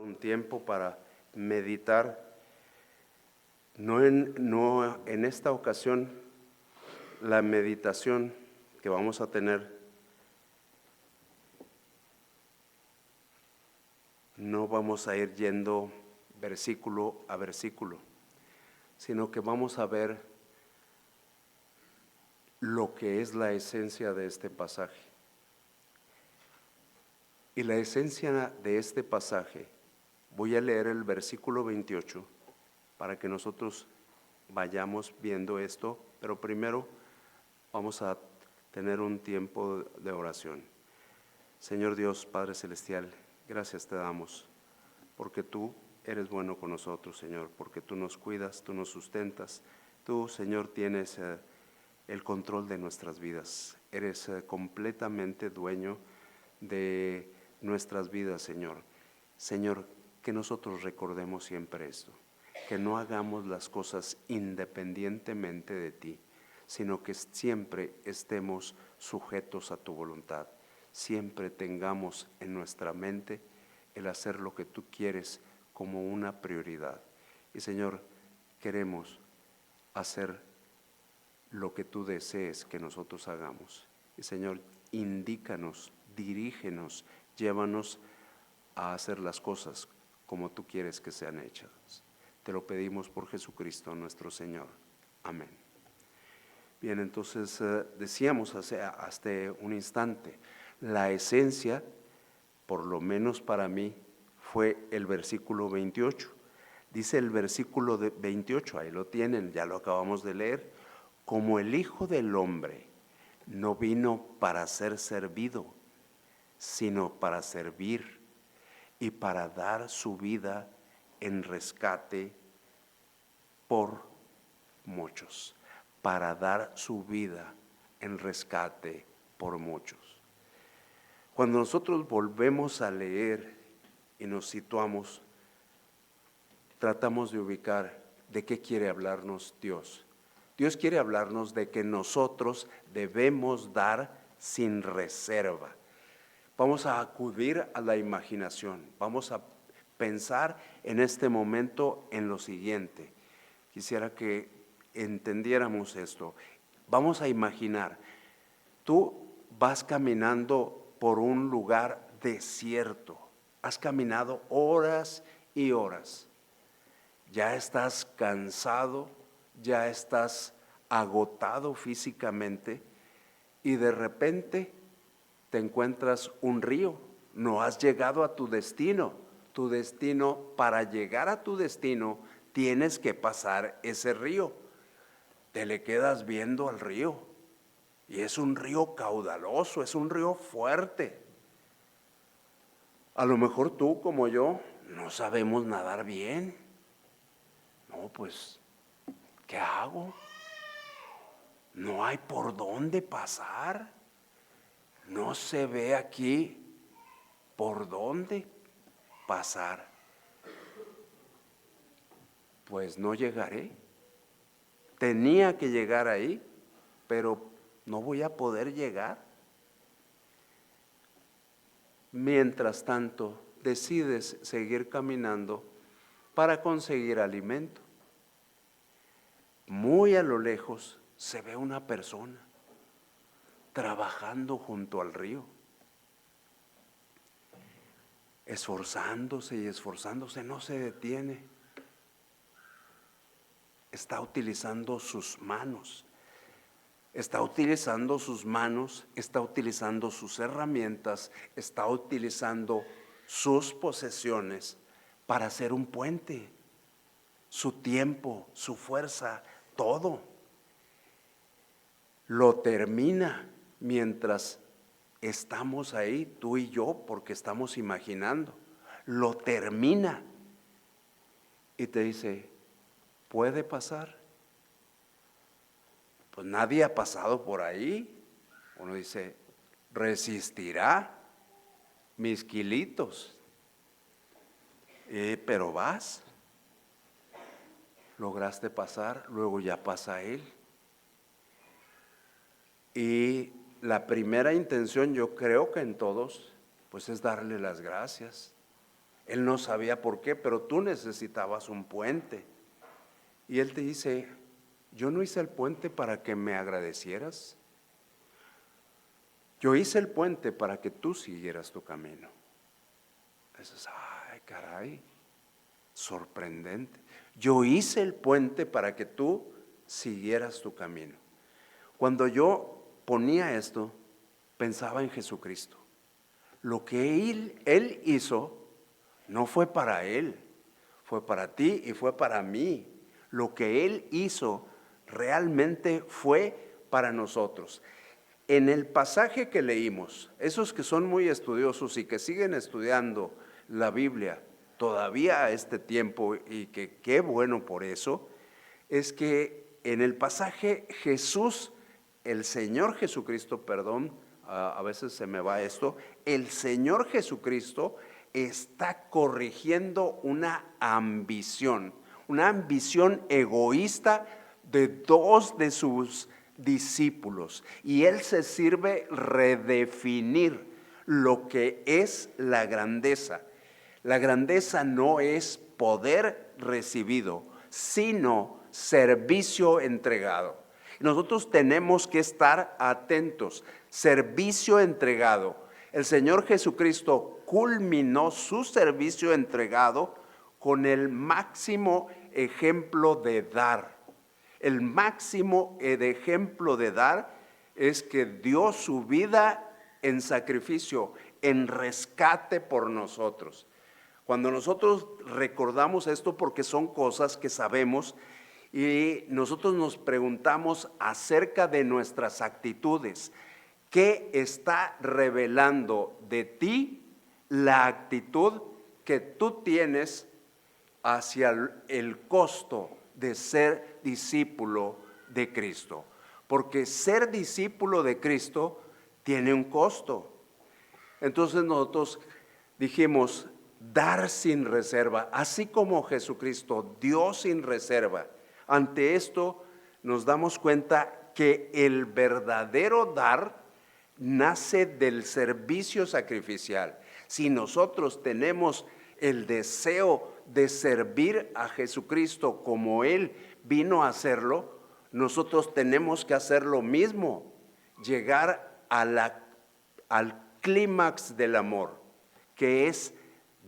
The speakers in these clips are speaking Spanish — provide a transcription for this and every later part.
Un tiempo para meditar. No en esta ocasión, la meditación que vamos a tener no vamos a ir yendo versículo a versículo, sino que vamos a ver lo que es la esencia de este pasaje. Y la esencia de este pasaje, voy a leer el versículo 28 para que nosotros vayamos viendo esto, pero primero vamos a tener un tiempo de oración. Señor Dios, Padre Celestial, gracias te damos, porque tú eres bueno con nosotros, Señor, porque tú nos cuidas, tú nos sustentas. Tú, Señor, tienes el control de nuestras vidas. Eres completamente dueño de nuestras vidas, Señor. Señor, que nosotros recordemos siempre esto, que no hagamos las cosas independientemente de ti, sino que siempre estemos sujetos a tu voluntad. Siempre tengamos en nuestra mente el hacer lo que tú quieres como una prioridad. Y Señor, queremos hacer lo que tú desees que nosotros hagamos. Y Señor, indícanos, dirígenos, llévanos a hacer las cosas como tú quieres que sean hechas. Te lo pedimos por Jesucristo nuestro Señor. Amén. Bien, entonces decíamos hasta un instante, la esencia, por lo menos para mí, fue el versículo 28. Dice el versículo 28, ahí lo tienen, ya lo acabamos de leer. Como el Hijo del Hombre no vino para ser servido, sino para servir y para dar su vida en rescate por muchos. Para dar su vida en rescate por muchos. Cuando nosotros volvemos a leer y nos situamos, tratamos de ubicar de qué quiere hablarnos Dios. Dios quiere hablarnos de que nosotros debemos dar sin reserva. Vamos a acudir a la imaginación, vamos a pensar en este momento en lo siguiente. Quisiera que entendiéramos esto. Vamos a imaginar, tú vas caminando por un lugar desierto, has caminado horas y horas, ya estás cansado, ya estás agotado físicamente y de repente te encuentras un río, no has llegado a tu destino. Tu destino, para llegar a tu destino, tienes que pasar ese río. Te le quedas viendo al río y es un río caudaloso, es un río fuerte. A lo mejor tú como yo no sabemos nadar bien. No, pues, ¿qué hago? No hay por dónde pasar. No se ve aquí por dónde pasar. Pues no llegaré. Tenía que llegar ahí, pero no voy a poder llegar. Mientras tanto, decides seguir caminando para conseguir alimento. Muy a lo lejos se ve una persona trabajando junto al río, esforzándose y esforzándose, no se detiene. Está utilizando sus manos, está utilizando sus herramientas, está utilizando sus posesiones para hacer un puente, su tiempo, su fuerza, todo. Lo termina mientras estamos ahí, tú y yo, porque estamos imaginando. Lo termina y te dice, ¿puede pasar? Pues nadie ha pasado por ahí. Uno dice, ¿resistirá mis kilitos? Pero vas, lograste pasar, luego ya pasa él. Y la primera intención, yo creo que en todos, pues es darle las gracias. Él no sabía por qué, pero tú necesitabas un puente. Y Él te dice, yo no hice el puente para que me agradecieras. Yo hice el puente para que tú siguieras tu camino. Dices, ay, caray, sorprendente. Yo hice el puente para que tú siguieras tu camino. Cuando yo ponía esto, pensaba en Jesucristo. Lo que Él hizo no fue para Él, fue para ti y fue para mí. Lo que Él hizo realmente fue para nosotros. En el pasaje que leímos, esos que son muy estudiosos y que siguen estudiando la Biblia todavía a este tiempo, y que qué bueno por eso, es que en el pasaje Jesús, el Señor Jesucristo, perdón, a veces se me va esto, el Señor Jesucristo está corrigiendo una ambición egoísta de dos de sus discípulos, y Él se sirve redefinir lo que es la grandeza. La grandeza no es poder recibido, sino servicio entregado. Nosotros tenemos que estar atentos. Servicio entregado. El Señor Jesucristo culminó su servicio entregado con el máximo ejemplo de dar. El máximo ejemplo de dar es que dio su vida en sacrificio, en rescate por nosotros. Cuando nosotros recordamos esto, porque son cosas que sabemos, y nosotros nos preguntamos acerca de nuestras actitudes, ¿qué está revelando de ti la actitud que tú tienes hacia el costo de ser discípulo de Cristo? Porque ser discípulo de Cristo tiene un costo. Entonces nosotros dijimos, dar sin reserva, así como Jesucristo dio sin reserva. Ante esto nos damos cuenta que el verdadero dar nace del servicio sacrificial. Si nosotros tenemos el deseo de servir a Jesucristo como Él vino a hacerlo, nosotros tenemos que hacer lo mismo, llegar al clímax del amor, que es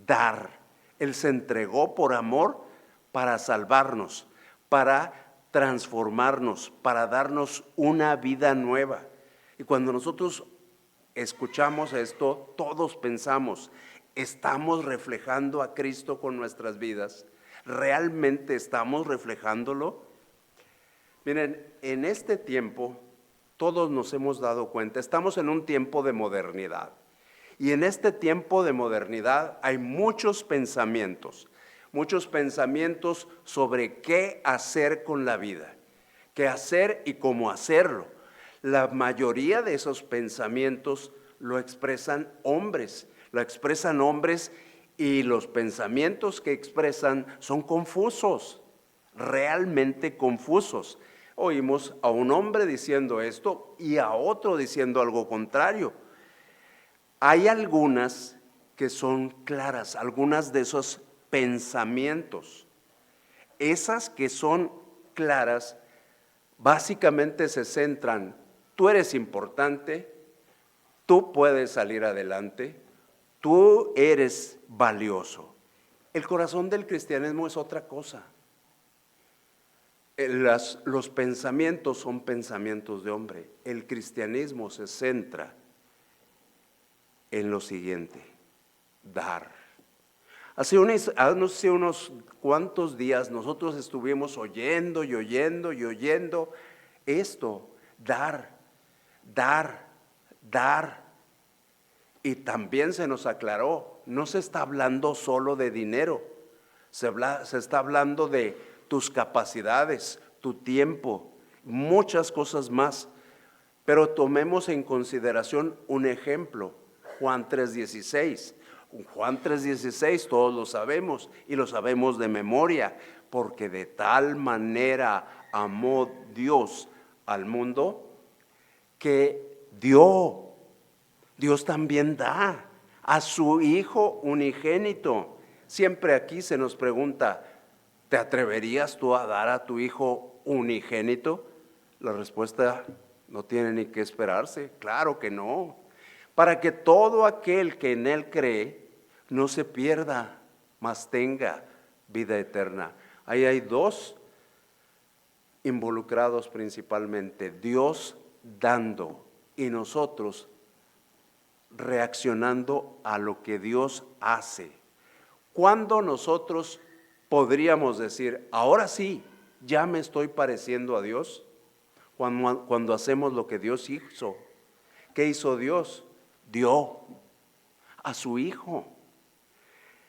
dar. Él se entregó por amor para salvarnos, para transformarnos, para darnos una vida nueva. Y cuando nosotros escuchamos esto, todos pensamos, ¿estamos reflejando a Cristo con nuestras vidas? ¿Realmente estamos reflejándolo? Miren, en este tiempo todos nos hemos dado cuenta, estamos en un tiempo de modernidad. Y en este tiempo de modernidad hay muchos pensamientos sobre qué hacer con la vida, qué hacer y cómo hacerlo. La mayoría de esos pensamientos lo expresan hombres, y los pensamientos que expresan son confusos, realmente confusos. Oímos a un hombre diciendo esto y a otro diciendo algo contrario. Hay algunas que son claras, algunas de esos pensamientos. Esas que son claras básicamente se centran, tú eres importante, tú puedes salir adelante, tú eres valioso. El corazón del cristianismo es otra cosa. Los pensamientos son pensamientos de hombre. El cristianismo se centra en lo siguiente: dar. Hace unos cuantos días nosotros estuvimos oyendo esto: dar. Y también se nos aclaró, no se está hablando solo de dinero, se está hablando de tus capacidades, tu tiempo, muchas cosas más. Pero tomemos en consideración un ejemplo, Juan 3:16. Juan 3:16 todos lo sabemos y lo sabemos de memoria, porque de tal manera amó Dios al mundo que dio. Dios también da a su Hijo unigénito. Siempre aquí se nos pregunta, ¿te atreverías tú a dar a tu hijo unigénito? La respuesta no tiene ni que esperarse, claro que no. Para que todo aquel que en él cree no se pierda, mas tenga vida eterna. Ahí hay dos involucrados principalmente, Dios dando y nosotros reaccionando a lo que Dios hace. ¿Cuándo nosotros podríamos decir, ahora sí, ya me estoy pareciendo a Dios? Cuando hacemos lo que Dios hizo. ¿Qué hizo Dios? Dio a su Hijo.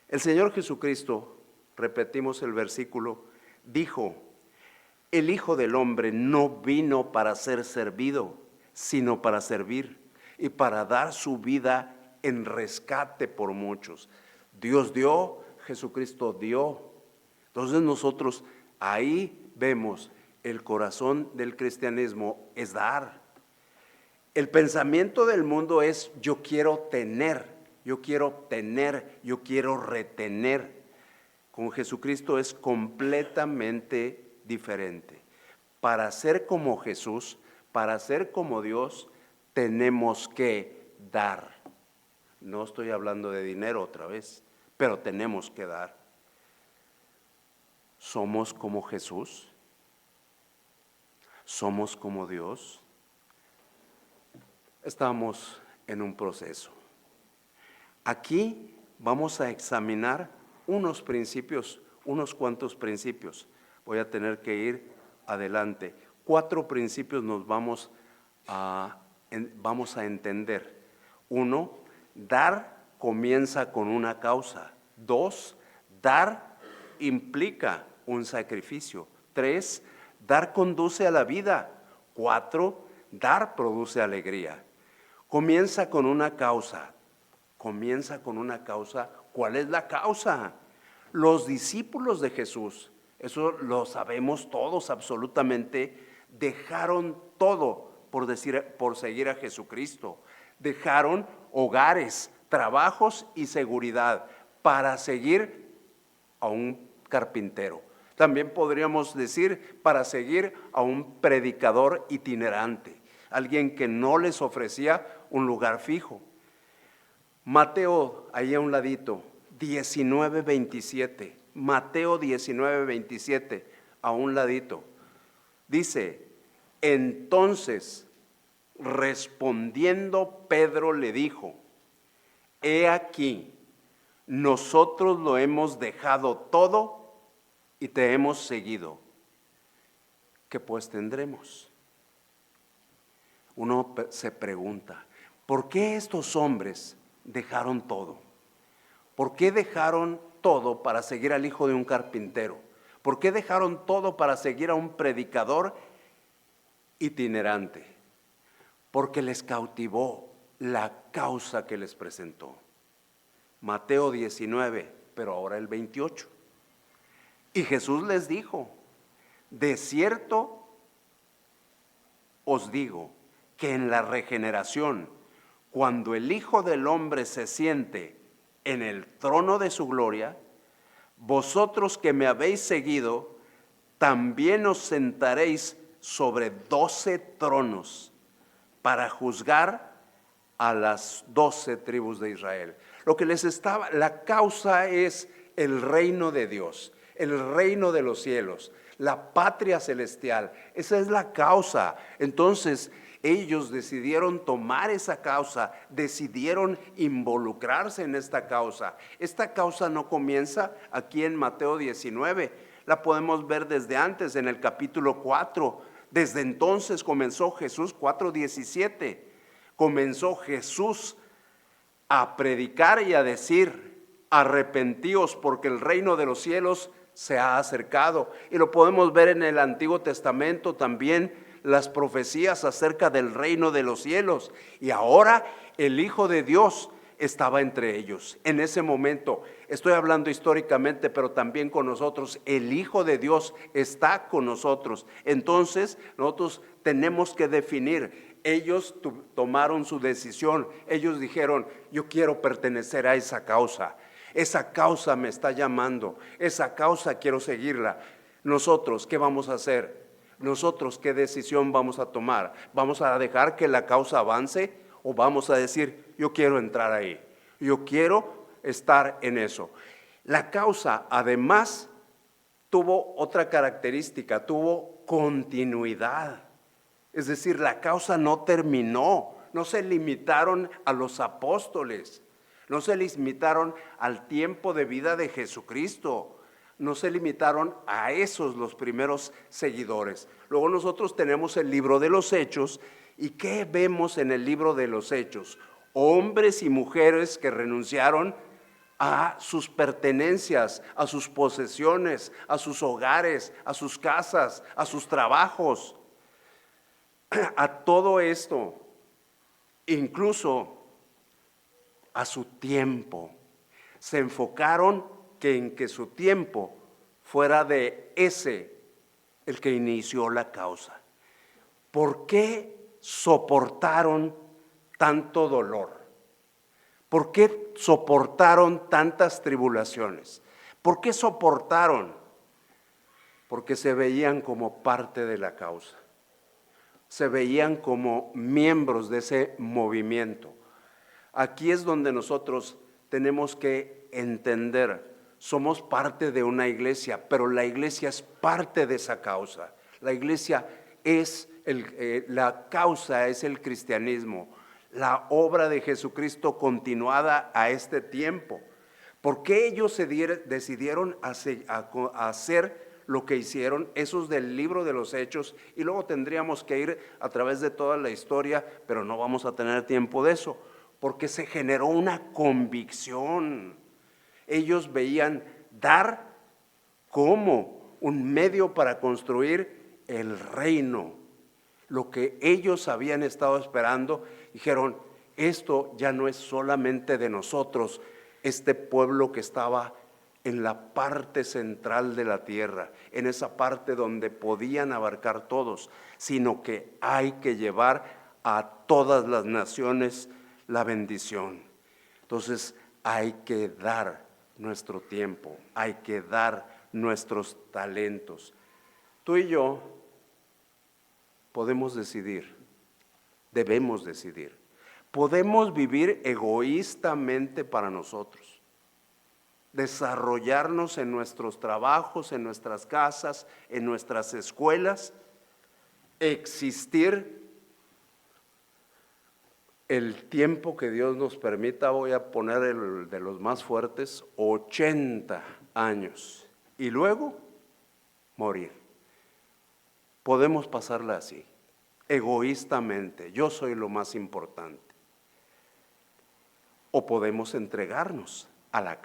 El Señor Jesucristo, repetimos el versículo, dijo, el Hijo del Hombre no vino para ser servido, sino para servir y para dar su vida en rescate por muchos. Dios dio, Jesucristo dio. Entonces nosotros ahí vemos el corazón del cristianismo es dar. El pensamiento del mundo es yo quiero tener, yo quiero obtener, yo quiero retener. Con Jesucristo es completamente diferente. Para ser como Jesús, para ser como Dios, tenemos que dar. No estoy hablando de dinero otra vez, pero tenemos que dar. ¿Somos como Jesús? ¿Somos como Dios? Estamos en un proceso. Aquí vamos a examinar unos principios, unos cuantos principios. Voy a tener que ir adelante. 4 principios nos vamos a entender. 1, dar comienza con una causa. 2, dar implica un sacrificio. 3, dar conduce a la vida. 4, dar produce alegría. Comienza con una causa. Comienza con una causa. ¿Cuál es la causa? Los discípulos de Jesús, eso lo sabemos todos absolutamente, dejaron todo por seguir a Jesucristo. Dejaron hogares, trabajos y seguridad para seguir a un carpintero. También podríamos decir para seguir a un predicador itinerante, alguien que no les ofrecía un lugar fijo. Mateo, ahí a un ladito, 19:27. Mateo 19:27, a un ladito. Dice, entonces, respondiendo Pedro le dijo, he aquí, nosotros lo hemos dejado todo y te hemos seguido. ¿Qué pues tendremos? Uno se pregunta, ¿por qué estos hombres dejaron todo? ¿Por qué dejaron todo para seguir al hijo de un carpintero? ¿Por qué dejaron todo para seguir a un predicador itinerante? Porque les cautivó la causa que les presentó. Mateo 19, pero ahora el 28. Y Jesús les dijo, de cierto os digo que en la regeneración, cuando el Hijo del Hombre se siente en el trono de su gloria, vosotros que me habéis seguido, también os sentaréis sobre 12 tronos para juzgar a las 12 tribus de Israel. Lo que les estaba, la causa es el reino de Dios, el reino de los cielos, la patria celestial. Esa es la causa. Entonces, ellos decidieron tomar esa causa, decidieron involucrarse en esta causa. Esta causa no comienza aquí en Mateo 19, la podemos ver desde antes, en el capítulo 4. Desde entonces comenzó Jesús, 4:17. Comenzó Jesús a predicar y a decir, arrepentíos porque el reino de los cielos se ha acercado. Y lo podemos ver en el Antiguo Testamento también, las profecías acerca del reino de los cielos. Y ahora el Hijo de Dios estaba entre ellos. En ese momento, estoy hablando históricamente, pero también con nosotros, el Hijo de Dios está con nosotros. Entonces, nosotros tenemos que definir. Ellos tomaron su decisión. Ellos dijeron, yo quiero pertenecer a esa causa. esa causa me está llamando, esa causa quiero seguirla. Nosotros, ¿qué vamos a hacer? Nosotros, ¿qué decisión vamos a tomar? ¿Vamos a dejar que la causa avance o vamos a decir, yo quiero entrar ahí, yo quiero estar en eso? La causa, además, tuvo otra característica, tuvo continuidad. Es decir, la causa no terminó, no se limitaron a los apóstoles, no se limitaron al tiempo de vida de Jesucristo, no se limitaron a esos los primeros seguidores. Luego nosotros tenemos el libro de los Hechos, ¿y qué vemos en el libro de los Hechos? Hombres y mujeres que renunciaron a sus pertenencias, a sus posesiones, a sus hogares, a sus casas, a sus trabajos, a todo esto, incluso a su tiempo. Se enfocaron en que su tiempo fuera de ese, el que inició la causa. ¿Por qué soportaron tanto dolor? ¿Por qué soportaron tantas tribulaciones? ¿Por qué soportaron? Porque se veían como parte de la causa. Se veían como miembros de ese movimiento. Aquí es donde nosotros tenemos que entender, somos parte de una iglesia, pero la iglesia es parte de esa causa. La iglesia es la causa, es el cristianismo, la obra de Jesucristo continuada a este tiempo. ¿Por qué ellos decidieron hacer lo que hicieron? Esos del libro de los Hechos, y luego tendríamos que ir a través de toda la historia, pero no vamos a tener tiempo de eso, porque se generó una convicción. Ellos veían dar como un medio para construir el reino. Lo que ellos habían estado esperando, dijeron, esto ya no es solamente de nosotros, este pueblo que estaba en la parte central de la tierra, en esa parte donde podían abarcar todos, sino que hay que llevar a todas las naciones la bendición. Entonces hay que dar nuestro tiempo, hay que dar nuestros talentos. Tú y yo podemos decidir, debemos decidir. Podemos vivir egoístamente para nosotros, desarrollarnos en nuestros trabajos, en nuestras casas, en nuestras escuelas, existir el tiempo que Dios nos permita. Voy a poner el de los más fuertes, 80 años, y luego morir. Podemos pasarla así, egoístamente, yo soy lo más importante. O podemos entregarnos a la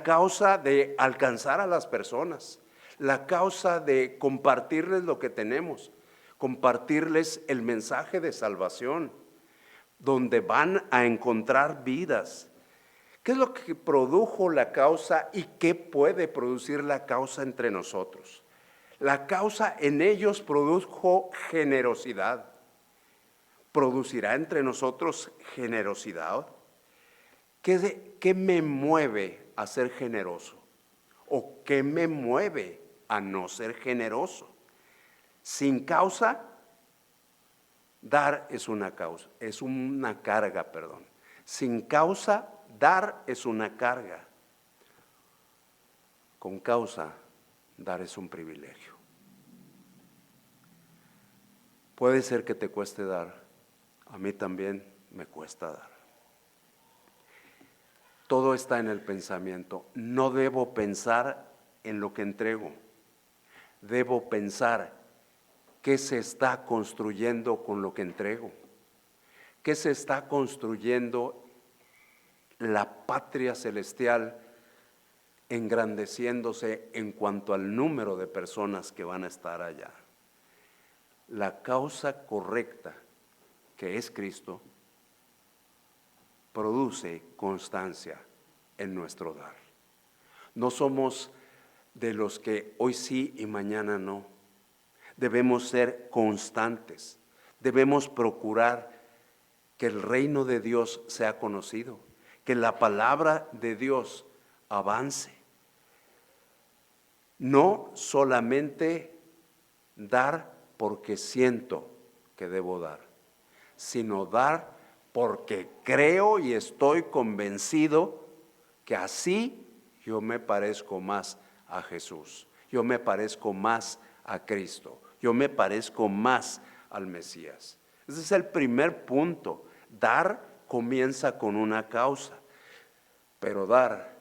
causa de alcanzar a las personas, la causa de compartirles lo que tenemos, compartirles el mensaje de salvación, donde van a encontrar vidas. ¿Qué es lo que produjo la causa y qué puede producir la causa entre nosotros? La causa en ellos produjo generosidad. ¿Producirá entre nosotros generosidad? ¿Qué me mueve a ser generoso? ¿O qué me mueve a no ser generoso? Sin causa, dar es una causa, es una carga, perdón. Sin causa, dar es una carga. Con causa, dar es un privilegio. Puede ser que te cueste dar, a mí también me cuesta dar. Todo está en el pensamiento. No debo pensar en lo que entrego, debo pensar qué se está construyendo con lo que entrego, qué se está construyendo la patria celestial, engrandeciéndose en cuanto al número de personas que van a estar allá. La causa correcta, que es Cristo, produce constancia en nuestro dar. No somos de los que hoy sí y mañana no. Debemos ser constantes, debemos procurar que el reino de Dios sea conocido, que la palabra de Dios avance. No solamente dar porque siento que debo dar, sino dar porque creo y estoy convencido que así yo me parezco más a Jesús, yo me parezco más a Cristo, yo me parezco más al Mesías. Ese es el primer punto. Dar comienza con una causa, pero dar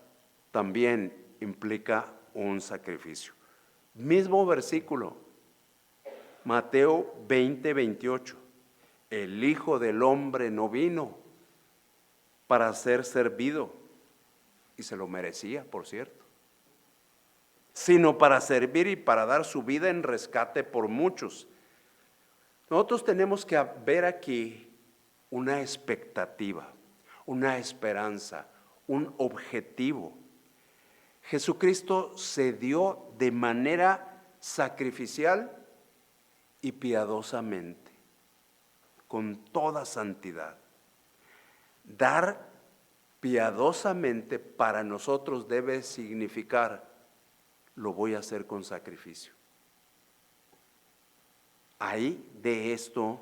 también implica un sacrificio. Mismo versículo, Mateo 20:28. El Hijo del Hombre no vino para ser servido, y se lo merecía, por cierto, sino para servir y para dar su vida en rescate por muchos. Nosotros tenemos que ver aquí una expectativa, una esperanza, un objetivo. Jesucristo se dio de manera sacrificial y piadosamente, con toda santidad. Dar piadosamente para nosotros debe significar: lo voy a hacer con sacrificio. ¿Hay de esto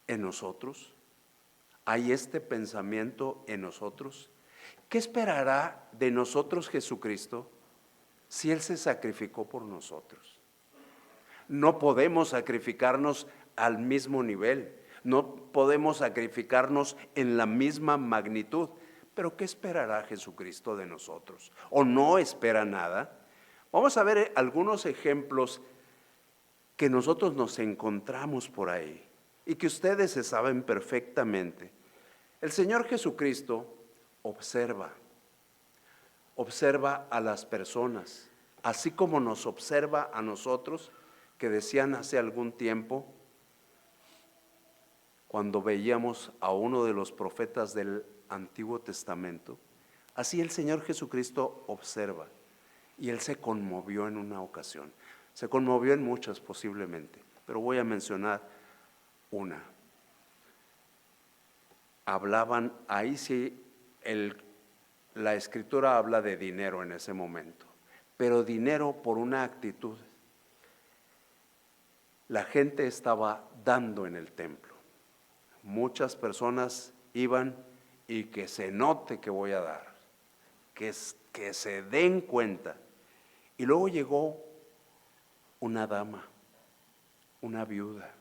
en nosotros? ¿Hay este pensamiento en nosotros? ¿Qué esperará de nosotros Jesucristo si Él se sacrificó por nosotros? No podemos sacrificarnos al mismo nivel, no podemos sacrificarnos en la misma magnitud, pero ¿qué esperará Jesucristo de nosotros? ¿O no espera nada? Vamos a ver algunos ejemplos que nosotros nos encontramos por ahí y que ustedes se saben perfectamente. El Señor Jesucristo observa a las personas, así como nos observa a nosotros, que decían hace algún tiempo, cuando veíamos a uno de los profetas del Antiguo Testamento, así el Señor Jesucristo observa, y Él se conmovió en una ocasión. Se conmovió en muchas posiblemente, pero voy a mencionar una. Hablaban, ahí sí, la Escritura habla de dinero en ese momento, pero dinero por una actitud. La gente estaba dando en el templo. Muchas personas iban y que se note que voy a dar, que se den cuenta. Y luego llegó una dama, una viuda,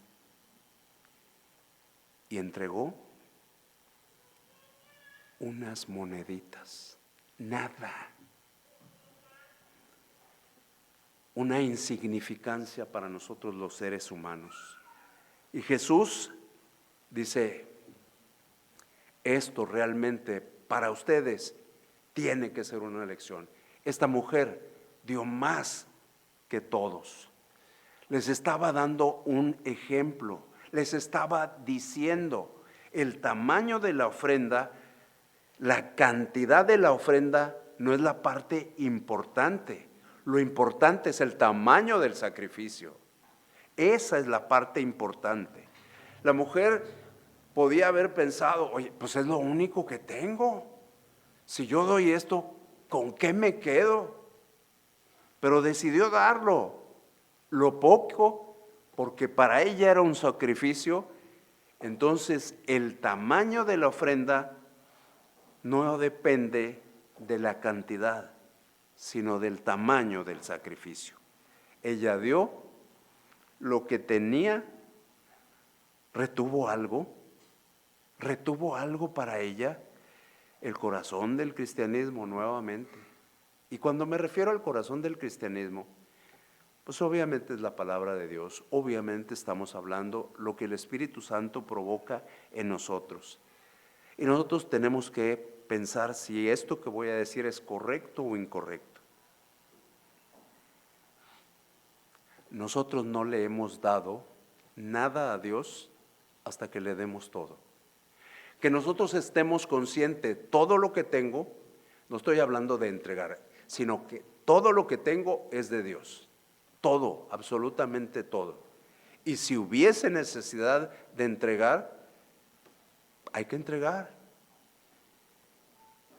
y entregó unas moneditas, nada, una insignificancia para nosotros los seres humanos. Y Jesús dice: esto realmente para ustedes tiene que ser una lección. Esta mujer dio más que todos. Les estaba dando un ejemplo, les estaba diciendo el tamaño de la ofrenda. La cantidad de la ofrenda no es la parte importante. Lo importante es el tamaño del sacrificio. Esa es la parte importante. La mujer podía haber pensado: oye, pues es lo único que tengo. Si yo doy esto, ¿con qué me quedo? Pero decidió darlo, lo poco, porque para ella era un sacrificio. Entonces el tamaño de la ofrenda no depende de la cantidad, sino del tamaño del sacrificio. Ella dio lo que tenía. ¿Retuvo algo para ella? El corazón del cristianismo nuevamente. Y cuando me refiero al corazón del cristianismo, pues obviamente es la palabra de Dios, obviamente estamos hablando lo que el Espíritu Santo provoca en nosotros. Y nosotros tenemos que pensar si esto que voy a decir es correcto o incorrecto. Nosotros no le hemos dado nada a Dios hasta que le demos todo. Que nosotros estemos conscientes, todo lo que tengo, no estoy hablando de entregar, sino que todo lo que tengo es de Dios. Todo, absolutamente todo. Y si hubiese necesidad de entregar, hay que entregar.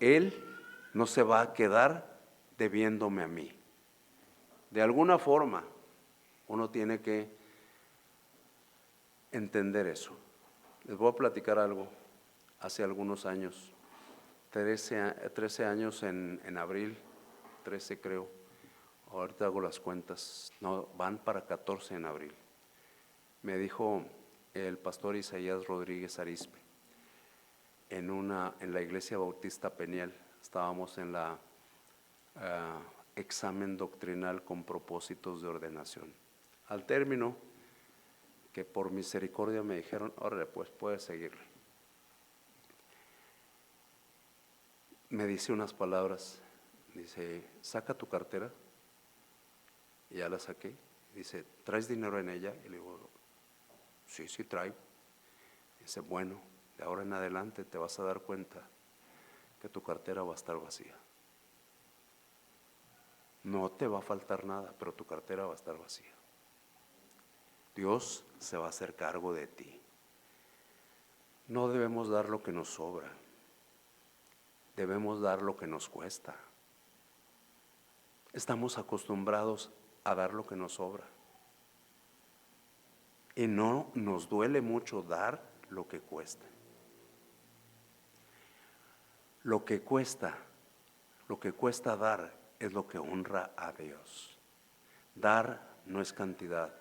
Él no se va a quedar debiéndome a mí. De alguna forma, uno tiene que entender eso. Les voy a platicar algo. Hace algunos años, 13 años en abril, 13 creo, ahorita hago las cuentas, no, van para 14 en abril. Me dijo el pastor Isaías Rodríguez Arizpe, en la iglesia bautista Peniel, estábamos en la examen doctrinal con propósitos de ordenación. Al término, que por misericordia me dijeron, órale, pues puedes seguirle. Me dice unas palabras, dice, saca tu cartera, y ya la saqué. Dice, ¿traes dinero en ella? Y le digo, sí traigo. Dice, bueno, de ahora en adelante te vas a dar cuenta que tu cartera va a estar vacía. No te va a faltar nada, pero tu cartera va a estar vacía. Dios se va a hacer cargo de ti. No debemos dar lo que nos sobra, debemos dar lo que nos cuesta. Estamos acostumbrados a dar lo que nos sobra. Y no nos duele mucho dar lo que cuesta. Lo que cuesta dar es lo que honra a Dios. Dar no es cantidad,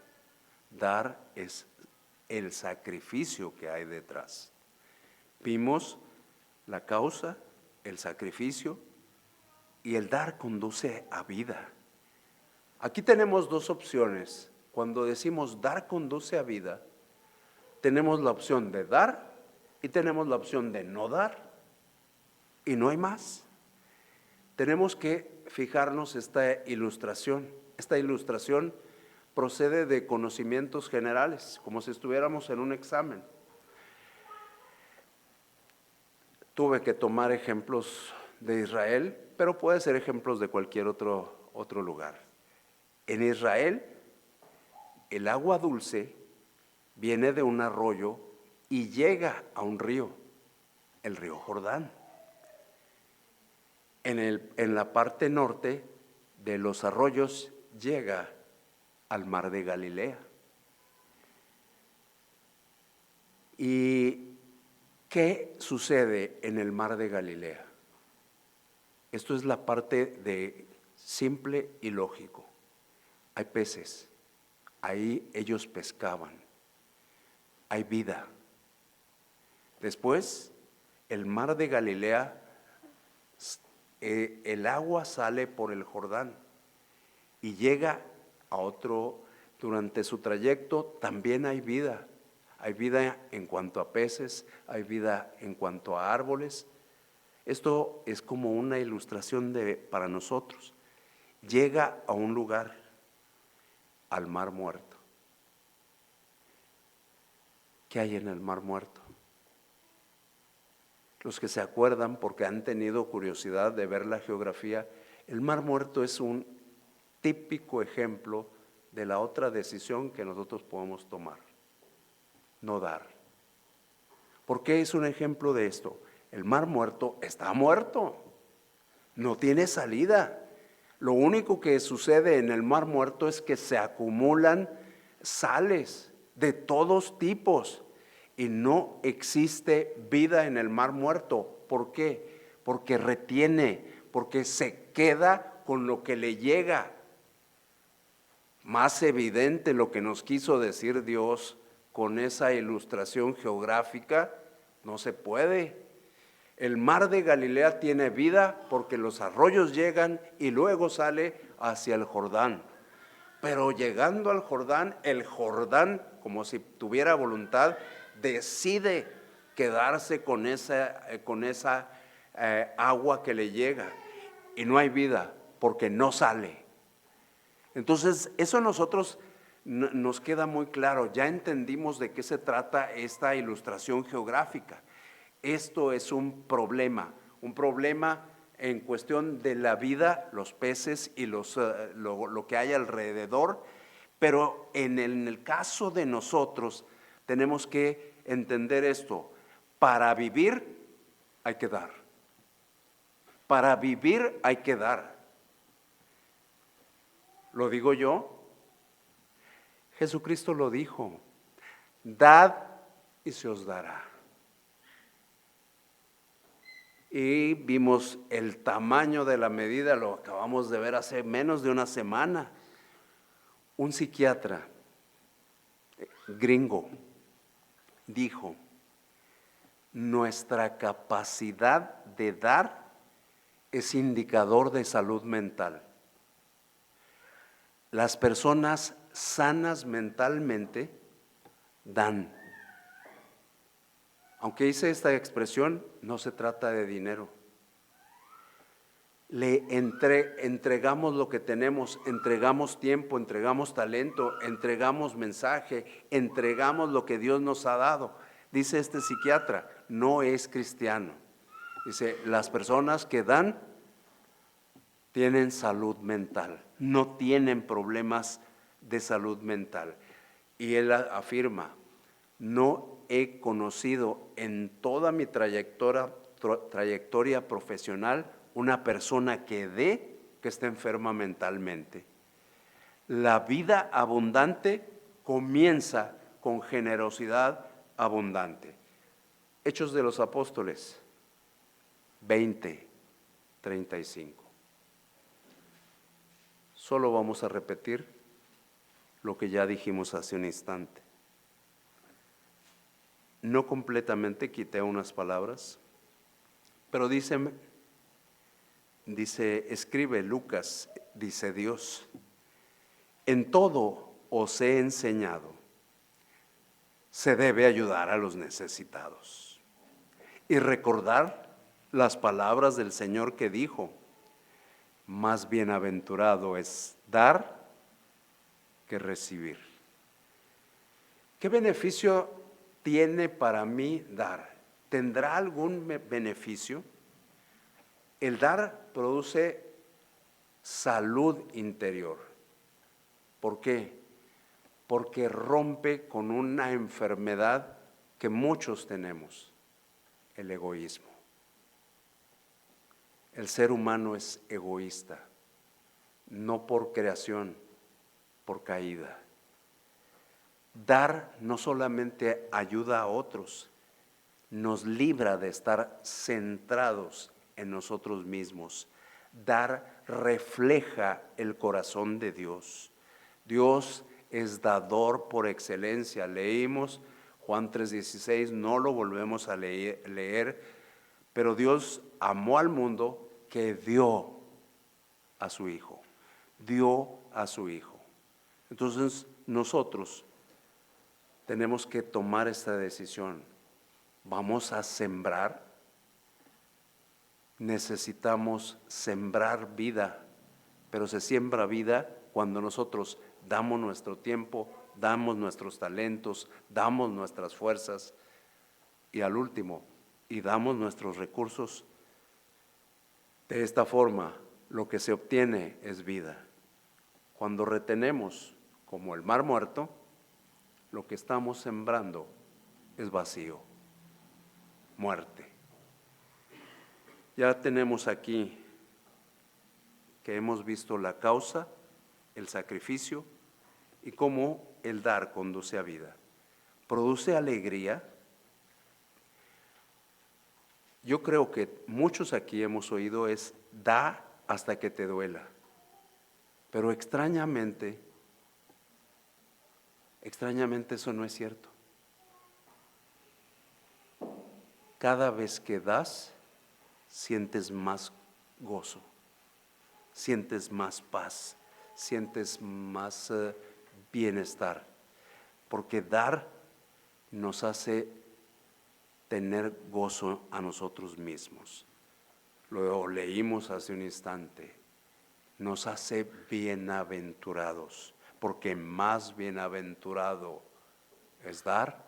dar es el sacrificio que hay detrás. Vimos la causa, el sacrificio, y el dar conduce a vida. Aquí tenemos dos opciones. Cuando decimos dar conduce a vida, tenemos la opción de dar y tenemos la opción de no dar, y no hay más. Tenemos que fijarnos esta ilustración. Esta ilustración procede de conocimientos generales, como si estuviéramos en un examen. Tuve que tomar ejemplos de Israel, pero puede ser ejemplos de cualquier otro lugar. En Israel, el agua dulce viene de un arroyo y llega a un río, el río Jordán. En la parte norte de los arroyos llega al mar de Galilea. ¿Y qué sucede en el mar de Galilea? Esto es la parte de simple y lógico. Hay peces, ahí ellos pescaban, hay vida. Después, el mar de Galilea, el agua sale por el Jordán y llega a otro. Durante su trayecto también hay vida. Hay vida en cuanto a peces, hay vida en cuanto a árboles. Esto es como una ilustración para nosotros. Llega a un lugar, al mar muerto. ¿Qué hay en el mar muerto? Los que se acuerdan, porque han tenido curiosidad de ver la geografía, el mar muerto es un típico ejemplo de la otra decisión que nosotros podemos tomar: no dar. ¿Por qué es un ejemplo de esto? El mar muerto está muerto, no tiene salida. Lo único que sucede en el mar muerto es que se acumulan sales de todos tipos y no existe vida en el mar muerto. ¿Por qué? Porque retiene, porque se queda con lo que le llega. Más evidente lo que nos quiso decir Dios con esa ilustración geográfica no se puede. El mar de Galilea tiene vida porque los arroyos llegan y luego sale hacia el Jordán. Pero llegando al Jordán, el Jordán, como si tuviera voluntad, decide quedarse con esa agua que le llega, y no hay vida porque no sale. Entonces, eso a nosotros nos queda muy claro. Ya entendimos de qué se trata esta ilustración geográfica. Esto es un problema en cuestión de la vida, los peces y lo que hay alrededor, pero en el caso de nosotros tenemos que entender esto: para vivir hay que dar. Para vivir hay que dar. ¿Lo digo yo? Jesucristo lo dijo. Dad y se os dará. Y vimos el tamaño de la medida, lo acabamos de ver hace menos de una semana. Un psiquiatra gringo dijo: nuestra capacidad de dar es indicador de salud mental. Las personas sanas mentalmente dan. Aunque hice esta expresión, no se trata de dinero. Le entregamos lo que tenemos, entregamos tiempo, entregamos talento, entregamos mensaje, entregamos lo que Dios nos ha dado. Dice este psiquiatra, no es cristiano. Dice, las personas que dan tienen salud mental, no tienen problemas de salud mental. Y él afirma, no he conocido en toda mi trayectoria profesional una persona que dé que esté enferma mentalmente. La vida abundante comienza con generosidad abundante. Hechos de los Apóstoles 20:35. Solo vamos a repetir lo que ya dijimos hace un instante. No completamente, quité unas palabras, pero dice, escribe Lucas, dice Dios, en todo os he enseñado, se debe ayudar a los necesitados y recordar las palabras del Señor que dijo, más bienaventurado es dar que recibir. ¿Qué beneficio tiene para mí dar? ¿Tendrá algún beneficio? El dar produce salud interior. ¿Por qué? Porque rompe con una enfermedad que muchos tenemos, el egoísmo. El ser humano es egoísta, no por creación, por caída. Dar no solamente ayuda a otros, nos libra de estar centrados en nosotros mismos. Dar refleja el corazón de Dios. Dios es dador por excelencia. Leímos Juan 3:16, no lo volvemos a leer, pero Dios amó al mundo que dio a su Hijo. Dio a su Hijo. Entonces nosotros tenemos que tomar esta decisión. Vamos a sembrar. Necesitamos sembrar vida, pero se siembra vida cuando nosotros damos nuestro tiempo, damos nuestros talentos, damos nuestras fuerzas y al último, y damos nuestros recursos. De esta forma, lo que se obtiene es vida. Cuando retenemos, como el mar muerto, lo que estamos sembrando es vacío, muerte. Ya tenemos aquí que hemos visto la causa, el sacrificio y cómo el dar conduce a vida. ¿Produce alegría? Yo creo que muchos aquí hemos oído es da hasta que te duela. Pero extrañamente eso no es cierto. Cada vez que das, sientes más gozo, sientes más paz, sientes más bienestar, porque dar nos hace tener gozo a nosotros mismos. Lo leímos hace un instante, nos hace bienaventurados, porque más bienaventurado es dar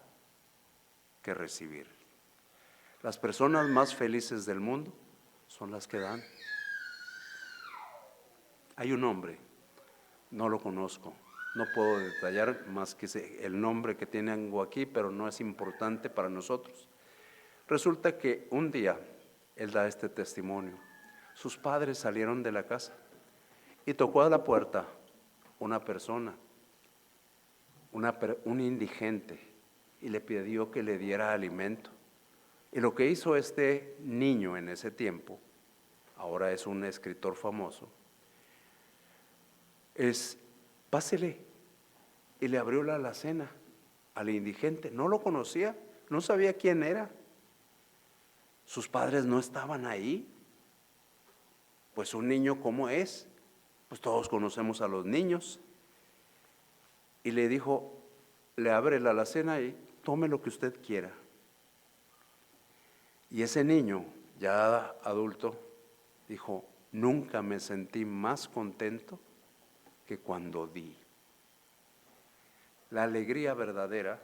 que recibir. Las personas más felices del mundo son las que dan. Hay un hombre, no lo conozco, no puedo detallar más que el nombre que tengo aquí, pero no es importante para nosotros. Resulta que un día él da este testimonio. Sus padres salieron de la casa y tocó a la puerta una persona, un indigente, y le pidió que le diera alimento. Y lo que hizo este niño en ese tiempo, ahora es un escritor famoso, es: pásele. Y le abrió la alacena al indigente. No lo conocía, no sabía quién era. Sus padres no estaban ahí. Pues un niño, ¿cómo es? Pues todos conocemos a los niños. Y le dijo, le abre la alacena y tome lo que usted quiera. Y ese niño, ya adulto, dijo: nunca me sentí más contento que cuando di. La alegría verdadera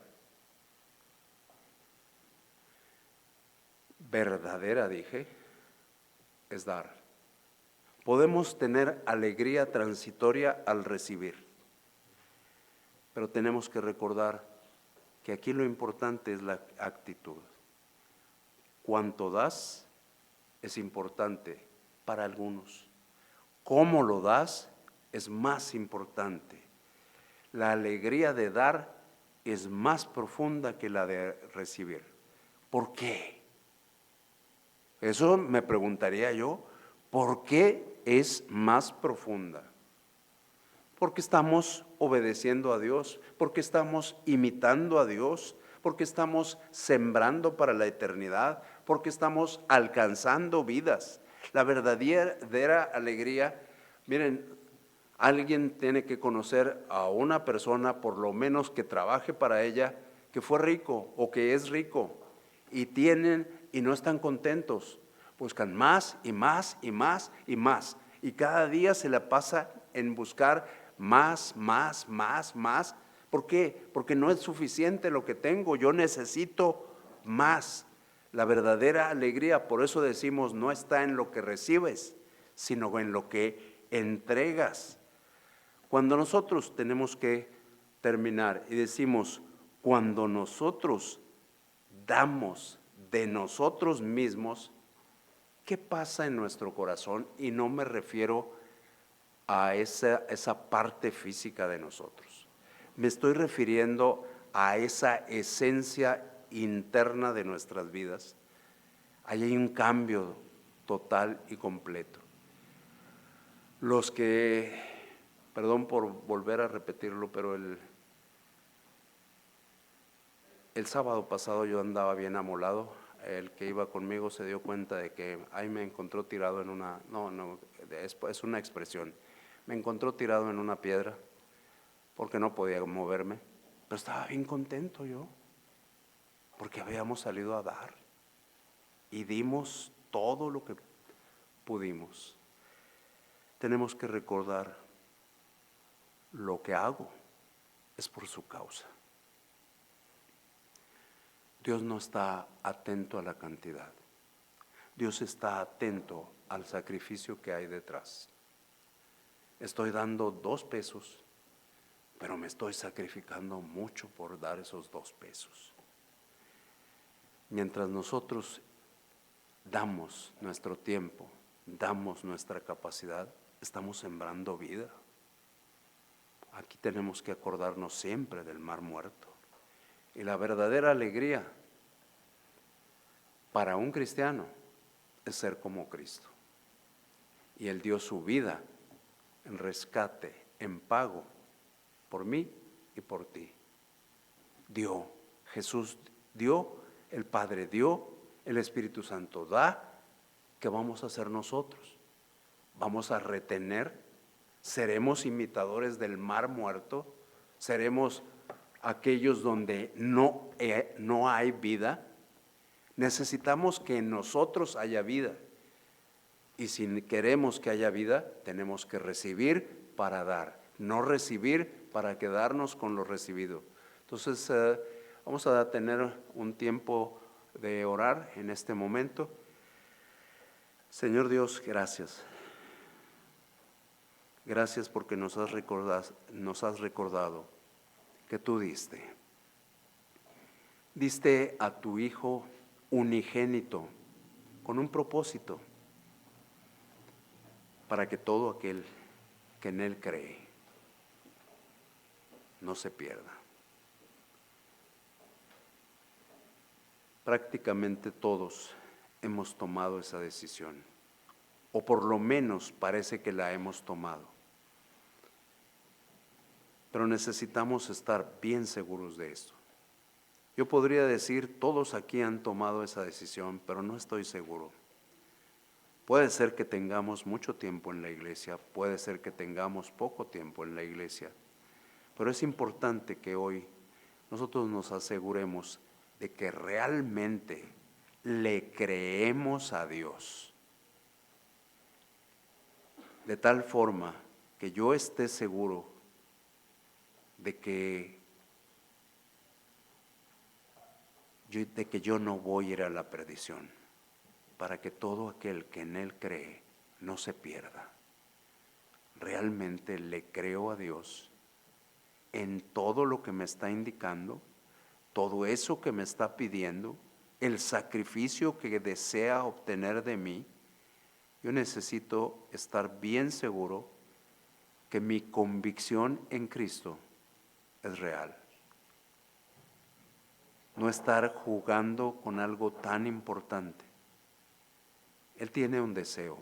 dije, es dar. Podemos tener alegría transitoria al recibir, pero tenemos que recordar que aquí lo importante es la actitud. Cuanto das es importante para algunos. Cómo lo das es más importante. La alegría de dar es más profunda que la de recibir. ¿Por qué? Eso me preguntaría yo. ¿Por qué es más profunda? Porque estamos obedeciendo a Dios, porque estamos imitando a Dios, porque estamos sembrando para la eternidad, porque estamos alcanzando vidas. La verdadera alegría, miren, alguien tiene que conocer a una persona, por lo menos que trabaje para ella, que fue rico o que es rico, y tienen y no están contentos. Buscan más y más y más y más. Y cada día se la pasa en buscar más. ¿Por qué? Porque no es suficiente lo que tengo, yo necesito más. La verdadera alegría, por eso decimos, no está en lo que recibes, sino en lo que entregas. Cuando nosotros tenemos que terminar y decimos, cuando nosotros damos de nosotros mismos, ¿qué pasa en nuestro corazón? Y no me refiero a esa parte física de nosotros. Me estoy refiriendo a esa esencia interna de nuestras vidas. Ahí hay un cambio total y completo. Los que, perdón por volver a repetirlo, pero el sábado pasado yo andaba bien amolado. El que iba conmigo se dio cuenta de que ahí me encontró tirado en una, es una expresión, me encontró tirado en una piedra porque no podía moverme, pero estaba bien contento yo, porque habíamos salido a dar y dimos todo lo que pudimos. Tenemos que recordar, lo que hago es por su causa. Dios no está atento a la cantidad. Dios está atento al sacrificio que hay detrás. Estoy dando 2 pesos, pero me estoy sacrificando mucho por dar esos 2 pesos. Mientras nosotros damos nuestro tiempo, damos nuestra capacidad, estamos sembrando vida. Aquí tenemos que acordarnos siempre del mar muerto. Y la verdadera alegría para un cristiano es ser como Cristo. Y Él dio su vida en rescate, en pago, por mí y por ti. Jesús dio, el Padre dio, el Espíritu Santo da. ¿Qué vamos a hacer nosotros? ¿Vamos a retener? ¿Seremos imitadores del mar muerto? ¿Seremos aquellos donde no hay vida? Necesitamos que en nosotros haya vida. Y si queremos que haya vida, tenemos que recibir para dar, no recibir para quedarnos con lo recibido. Entonces, vamos a tener un tiempo de orar en este momento. Señor Dios, gracias. Gracias porque nos has recordado que tú diste a tu Hijo unigénito con un propósito, para que todo aquel que en Él cree no se pierda. Prácticamente todos hemos tomado esa decisión, o por lo menos parece que la hemos tomado. Pero necesitamos estar bien seguros de esto. Yo podría decir, todos aquí han tomado esa decisión, pero no estoy seguro. Puede ser que tengamos mucho tiempo en la iglesia, puede ser que tengamos poco tiempo en la iglesia, pero es importante que hoy nosotros nos aseguremos de que realmente le creemos a Dios, de tal forma que yo esté seguro de que yo no voy a ir a la perdición, para que todo aquel que en Él cree no se pierda. Realmente le creo a Dios en todo lo que me está indicando, todo eso que me está pidiendo, el sacrificio que desea obtener de mí. Yo necesito estar bien seguro que mi convicción en Cristo es real. No estar jugando con algo tan importante. Él tiene un deseo.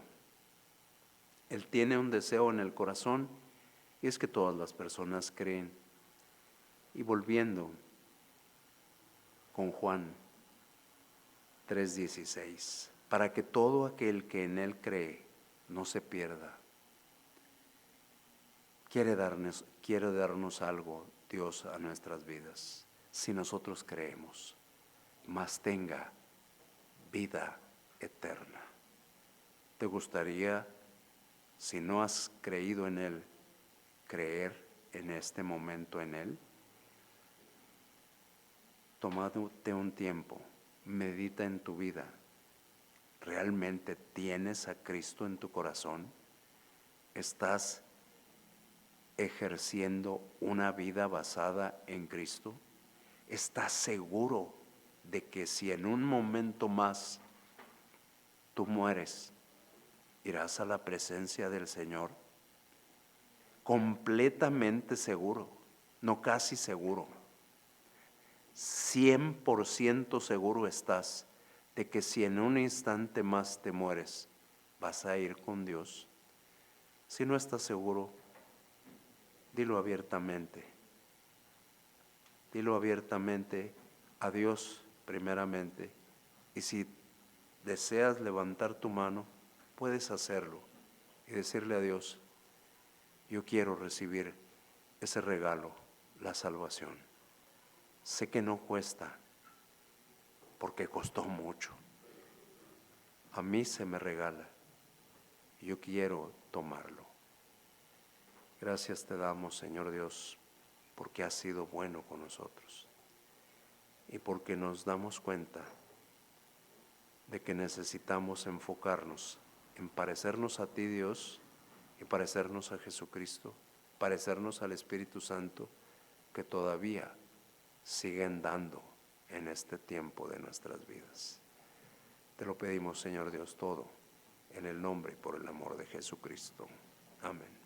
Él tiene un deseo en el corazón, y es que todas las personas creen. Y volviendo con Juan 3:16, para que todo aquel que en Él cree no se pierda. Quiere darnos algo Dios a nuestras vidas, si nosotros creemos, mas tenga vida eterna. ¿Te gustaría, si no has creído en Él, creer en este momento en Él? Tómate un tiempo, medita en tu vida. ¿Realmente tienes a Cristo en tu corazón? ¿Estás ejerciendo una vida basada en Cristo? ¿Estás seguro de que si en un momento más tú mueres, irás a la presencia del Señor? Completamente seguro, no casi seguro. 100% seguro estás de que si en un instante más te mueres, vas a ir con Dios. Si no estás seguro, dilo abiertamente. Dilo abiertamente a Dios primeramente. Y si deseas levantar tu mano, puedes hacerlo y decirle a Dios: yo quiero recibir ese regalo, la salvación. Sé que no cuesta, porque costó mucho. A mí se me regala. Yo quiero tomarlo. Gracias te damos, Señor Dios, porque has sido bueno con nosotros y porque nos damos cuenta de que necesitamos enfocarnos en parecernos a ti, Dios, y parecernos a Jesucristo, parecernos al Espíritu Santo, que todavía siguen dando en este tiempo de nuestras vidas. Te lo pedimos, Señor Dios, todo en el nombre y por el amor de Jesucristo. Amén.